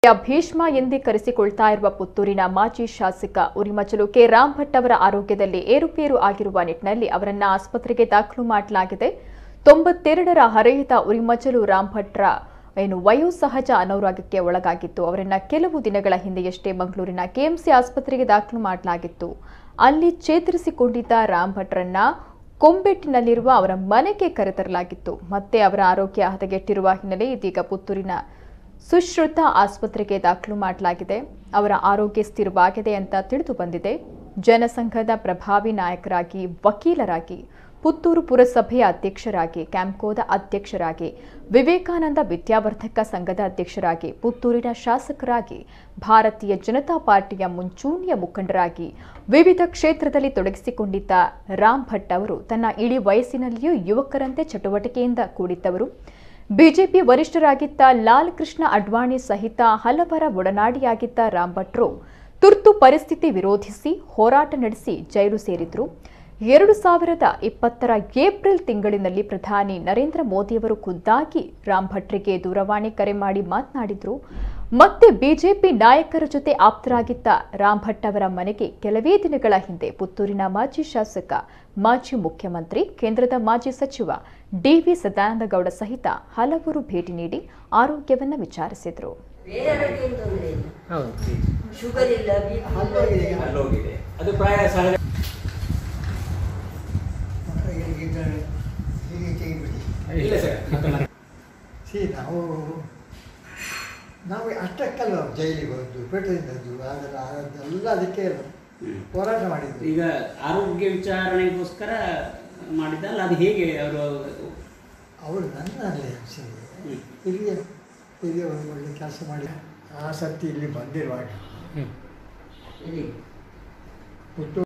ಭೀಷ್ಮ ಎಂದೇ ಕರೆಸಿಕೊಳ್ತಾ ಇರುವ ಪುತ್ತೂರಿನ ಮಾಜಿ ಶಾಸಕ ಉರಿಮಚಲು ಕೆ ರಾಮ್ ಭಟ್ ಅವರ ಆರೋಗ್ಯದಲ್ಲಿ ಏರುಪೇರು ಆಗಿರುವ ನಿಟ್ಟಿನಲ್ಲಿ ಅವರನ್ನು ಆಸ್ಪತ್ರೆಗೆ ದಾಖಲು ಮಾಡಲಾಗಿದೆ. 92ರ ಹರೆಯದ ಉರಿಮಚಲು ರಾಮ್ ಭಟ್ರ ವಯೋಸಹಜ ಅನಾರೋಗ್ಯಕ್ಕೆ ಒಳಗಾಗಿತ್ತು. ಅವರನ್ನು ಕೆಲವು ದಿನಗಳ ಹಿಂದೆಯಷ್ಟೇ ಮಂಗಳೂರಿನ ಕೆಎಂಸಿ ಆಸ್ಪತ್ರೆಗೆ ದಾಖಲು ಮಾಡಲಾಗಿತ್ತು. ಅಲ್ಲಿ ಚೇತರಿಸಿಕೊಂಡಿದ್ದ ರಾಮ್ ಭಟ್ರನ್ನ ಕೊಂಬೆಟ್ಟಿನಲ್ಲಿರುವ ಅವರ ಮನೆಗೆ ಕರೆತರಲಾಗಿತ್ತು. ಮತ್ತೆ ಅವರ ಆರೋಗ್ಯ ಹದಗೆಟ್ಟಿರುವ ಹಿನ್ನೆಲೆ ಇದೀಗ ಪುತ್ತೂರಿನ ಸುಶ್ರುತ ಆಸ್ಪತ್ರೆಗೆ ದಾಖಲು ಮಾಡಲಾಗಿದೆ. ಅವರ ಆರೋಗ್ಯ ಸ್ಥಿರವಾಗಿದೆ ಅಂತ ತಿಳಿದು ಬಂದಿದೆ. ಜನಸಂಘದ ಪ್ರಭಾವಿ ನಾಯಕರಾಗಿ, ವಕೀಲರಾಗಿ, ಪುತ್ತೂರು ಪುರಸಭೆಯ ಅಧ್ಯಕ್ಷರಾಗಿ, ಕ್ಯಾಂಪ್ಕೋದ ಅಧ್ಯಕ್ಷರಾಗಿ, ವಿವೇಕಾನಂದ ವಿದ್ಯಾವರ್ಧಕ ಸಂಘದ ಅಧ್ಯಕ್ಷರಾಗಿ, ಪುತ್ತೂರಿನ ಶಾಸಕರಾಗಿ, ಭಾರತೀಯ ಜನತಾ ಪಾರ್ಟಿಯ ಮುಂಚೂಣಿಯ ಮುಖಂಡರಾಗಿ ವಿವಿಧ ಕ್ಷೇತ್ರದಲ್ಲಿ ತೊಡಗಿಸಿಕೊಂಡಿದ್ದ ರಾಮ್ ಭಟ್ ಅವರು ತನ್ನ ಇಳಿ ವಯಸ್ಸಿನಲ್ಲಿಯೂ ಯುವಕರಂತೆ ಚಟುವಟಿಕೆಯಿಂದ ಕೂಡಿದ್ದವರು. ಬಿಜೆಪಿ ವರಿಷ್ಠರಾಗಿದ್ದ ಲಾಲ್ ಕೃಷ್ಣ ಅಡ್ವಾಣಿ ಸಹಿತ ಹಲವರ ಒಡನಾಡಿಯಾಗಿದ್ದ ರಾಮ್ ಭಟ್ರು ತುರ್ತು ಪರಿಸ್ಥಿತಿ ವಿರೋಧಿಸಿ ಹೋರಾಟ ನಡೆಸಿ ಜೈಲು ಸೇರಿದ್ರು. 2020ರ ಏಪ್ರಿಲ್ ತಿಂಗಳಿನಲ್ಲಿ ಪ್ರಧಾನಿ ನರೇಂದ್ರ ಮೋದಿಯವರು ಖುದ್ದಾಗಿ ರಾಮ್ ಭಟ್ರಿಗೆ ದೂರವಾಣಿ ಕರೆ ಮಾಡಿ ಮಾತನಾಡಿದ್ರು. ಮತ್ತೆ ಬಿಜೆಪಿ ನಾಯಕರ ಜೊತೆ ಆಪ್ತರಾಗಿದ್ದ ರಾಮ್ ಭಟ್ ಅವರ ಮನೆಗೆ ಕೆಲವೇ ದಿನಗಳ ಹಿಂದೆ ಪುತ್ತೂರಿನ ಮಾಜಿ ಶಾಸಕ, ಮಾಜಿ ಮುಖ್ಯಮಂತ್ರಿ, ಕೇಂದ್ರದ ಮಾಜಿ ಸಚಿವ ಡಿ.ವಿ. ಸದಾನಂದಗೌಡ ಸಹಿತ ಹಲವರು ಭೇಟಿ ನೀಡಿ ಆರೋಗ್ಯವನ್ನು ವಿಚಾರಿಸಿದರು. ನಾವು ಅಷ್ಟಕ್ಕಲ್ಲ ಜೈಲಿಗೆ ಹೋದ್ದು, ಪೇಟೆಯಿಂದದ್ದು, ಅದೆಲ್ಲ ಅದಕ್ಕೆ ಹೋರಾಟ ಮಾಡಿದ್ದು. ಈಗ ಆರೋಗ್ಯ ವಿಚಾರಣೆಗೋಸ್ಕರ ಮಾಡಿದ್ದಲ್ಲ, ಅದು ಹೇಗೆ ಅವರು ನನ್ನಲ್ಲಿ ಹಿರಿಯ ಒಂದು ಒಳ್ಳೆ ಕೆಲಸ ಮಾಡಿ ಆಸಕ್ತಿ ಇಲ್ಲಿ ಬಂದಿರುವಾಗ ಪುತ್ತೂರು